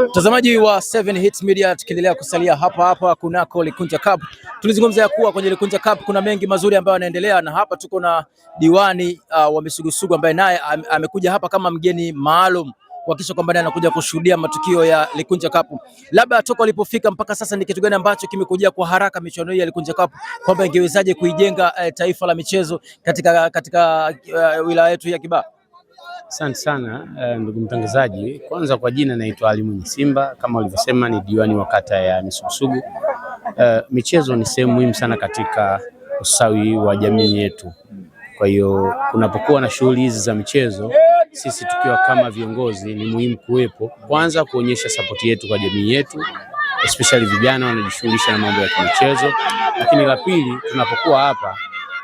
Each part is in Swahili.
Mtazamaji wa 7 Hits Media, tukiendelea kusalia hapa kunako Likunja Cup. Tulizungumza ya kuwa kwenye Likunja Cup kuna mengi mazuri ambayo yanaendelea, na hapa tuko na diwani wa Misugusugu ambaye naye amekuja hapa kama mgeni maalum kuhakikisha kwamba naye anakuja kushuhudia matukio ya Likunja Cup. Labda toka ulipofika mpaka sasa ni kitu gani ambacho kimekujia kwa haraka michuano hii ya Likunja Cup, kwamba ingewezaje kuijenga taifa la michezo katika wilaya yetu ya Kibaha? Asante sana ndugu mtangazaji. Kwanza kwa jina naitwa Ali Mwinyi Simba, kama ulivyosema ni diwani wa kata ya Misugusugu. Michezo ni sehemu muhimu sana katika usawi wa jamii yetu. Kwa hiyo kunapokuwa na shughuli hizi za michezo, sisi tukiwa kama viongozi ni muhimu kuwepo, kwanza kuonyesha support yetu kwa jamii yetu, especially vijana wanajishughulisha na mambo ya michezo. Lakini la pili, tunapokuwa hapa,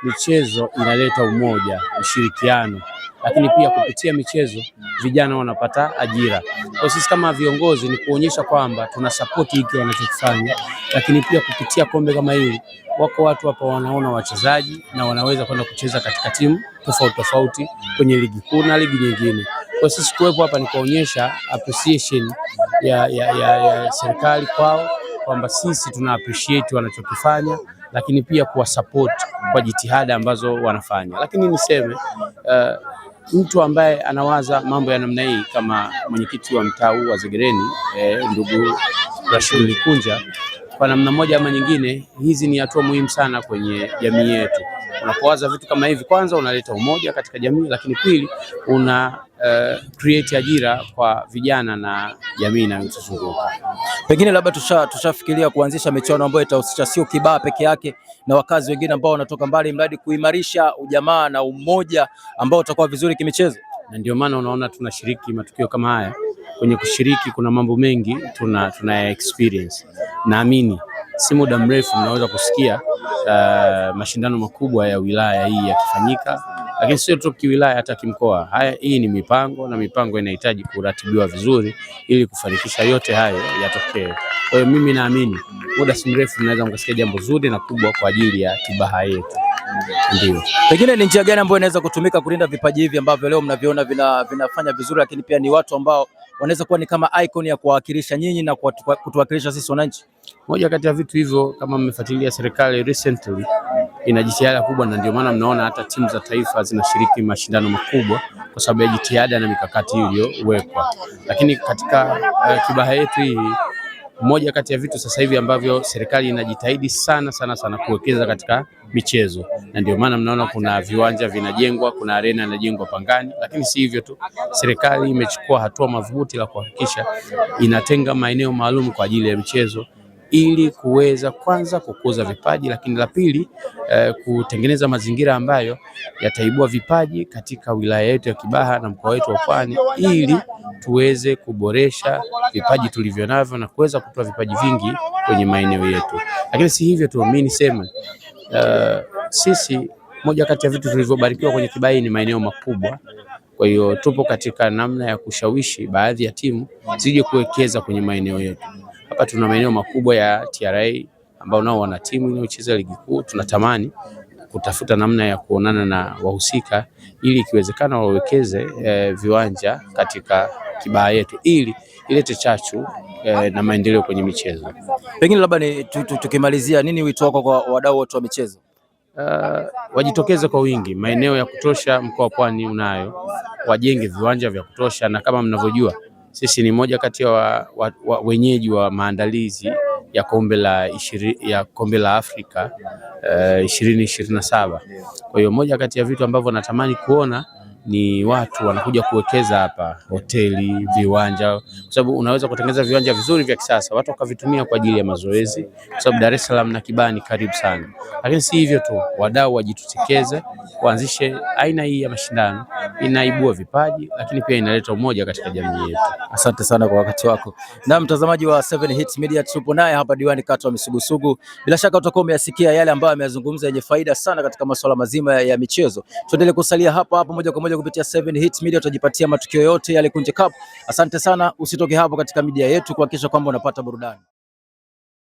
michezo inaleta umoja, ushirikiano, lakini pia kupitia michezo vijana wanapata ajira. Kwa sisi kama viongozi ni kuonyesha kwamba tuna support hiki wanachokifanya, lakini pia kupitia kombe kama hili wako watu hapa wanaona wachezaji na wanaweza kwenda kucheza katika timu tofauti tofauti kwenye ligi kuu na ligi nyingine. Kwa sisi kuwepo hapa ni kuonyesha appreciation ya serikali kwao, kwamba sisi tuna appreciate wanachokifanya, lakini pia kuwa support kwa jitihada ambazo wanafanya. Lakini niseme mtu ambaye anawaza mambo ya namna hii kama mwenyekiti wa mtaa wa Zegereni, ndugu Rashid Likunja, kwa namna moja ama nyingine, hizi ni hatua muhimu sana kwenye jamii yetu. Unapowaza vitu kama hivi, kwanza unaleta umoja katika jamii, lakini pili una create ajira kwa vijana na jamii inayotuzunguka. Pengine labda tushafikiria kuanzisha michuano ambayo itahusisha sio Kibaha peke yake na wakazi wengine ambao wanatoka mbali, mradi kuimarisha ujamaa na umoja ambao utakuwa vizuri kimichezo. Na ndio maana unaona tunashiriki matukio kama haya. Kwenye kushiriki kuna mambo mengi tuna experience. Naamini si muda mrefu mnaweza kusikia mashindano makubwa ya wilaya hii yakifanyika, lakini sio tu kiwilaya, hata kimkoa. Hii ni mipango, na mipango inahitaji kuratibiwa vizuri ili kufanikisha yote hayo yatokee. Kwa hiyo mimi naamini muda si mrefu mnaweza mkasikia jambo zuri na kubwa kwa ajili ya Kibaha yetu. Ndio. Pengine ni njia gani ambayo inaweza kutumika kulinda vipaji hivi ambavyo leo mnaviona vinafanya vizuri, lakini pia ni watu ambao wanaweza kuwa ni kama icon ya kuwakilisha nyinyi na kutuwakilisha sisi wananchi? Moja kati ya vitu hivyo, kama mmefuatilia, serikali recently ina jitihada kubwa, na ndio maana mnaona hata timu za taifa zinashiriki mashindano makubwa kwa sababu ya jitihada na mikakati iliyowekwa. Lakini katika Kibaha yetu hii, moja kati ya vitu sasa hivi ambavyo serikali inajitahidi sana kuwekeza katika michezo, na ndio maana mnaona kuna viwanja vinajengwa, kuna arena inajengwa Pangani. Lakini si hivyo tu, serikali imechukua hatua madhubuti la kuhakikisha inatenga maeneo maalum kwa ajili ya michezo, ili kuweza kwanza kukuza vipaji, lakini la pili kutengeneza mazingira ambayo yataibua vipaji katika wilaya yetu ya Kibaha na mkoa wetu wa Pwani, ili tuweze kuboresha vipaji tulivyo navyo na kuweza kutoa vipaji vingi kwenye maeneo yetu. Lakini si hivyo tu, mimi niseme sisi, moja kati ya vitu tulivyobarikiwa kwenye Kibaha ni maeneo makubwa. Kwa hiyo tupo katika namna ya kushawishi baadhi ya timu zije kuwekeza kwenye maeneo yetu. Hapa tuna maeneo makubwa ya TRA ambao nao wana timu inayocheza ligi kuu. Tunatamani kutafuta namna ya kuonana na wahusika ili ikiwezekana wawekeze viwanja katika Kibaha yetu, ili ilete chachu na maendeleo kwenye michezo. Pengine labda ni tukimalizia, nini wito wako kwa wadau wote wa michezo? Wajitokeze kwa wingi, maeneo ya kutosha mkoa wa Pwani unayo, wajenge viwanja vya kutosha, na kama mnavyojua sisi ni moja kati ya wenyeji wa maandalizi ya kombe la Afrika 2027. Kwa hiyo moja kati ya vitu ambavyo natamani kuona ni watu wanakuja kuwekeza hapa, hoteli, viwanja, kwa sababu unaweza kutengeneza viwanja vizuri vya kisasa watu wakavitumia kwa ajili ya mazoezi, kwa sababu Dar es Salaam na Kibaha ni karibu sana. Lakini si hivyo tu, wadau wajitutekeze, kuanzishe aina hii ya mashindano, inaibua vipaji, lakini pia inaleta umoja katika jamii yetu. Asante sana kwa wakati wako. Na mtazamaji wa 7 Hits Media, tupo naye hapa diwani kata wa Misugusugu. Bila shaka utakuwa umeyasikia yale ambayo ameyazungumza yenye faida sana katika masuala mazima ya michezo. Tuendelee kusalia hapa moja kwa moja kupitia 7 Hits Media, utajipatia matukio yote ya Likunja Cup. Asante sana, usitoke hapo katika media yetu kuhakikisha kwamba unapata burudani.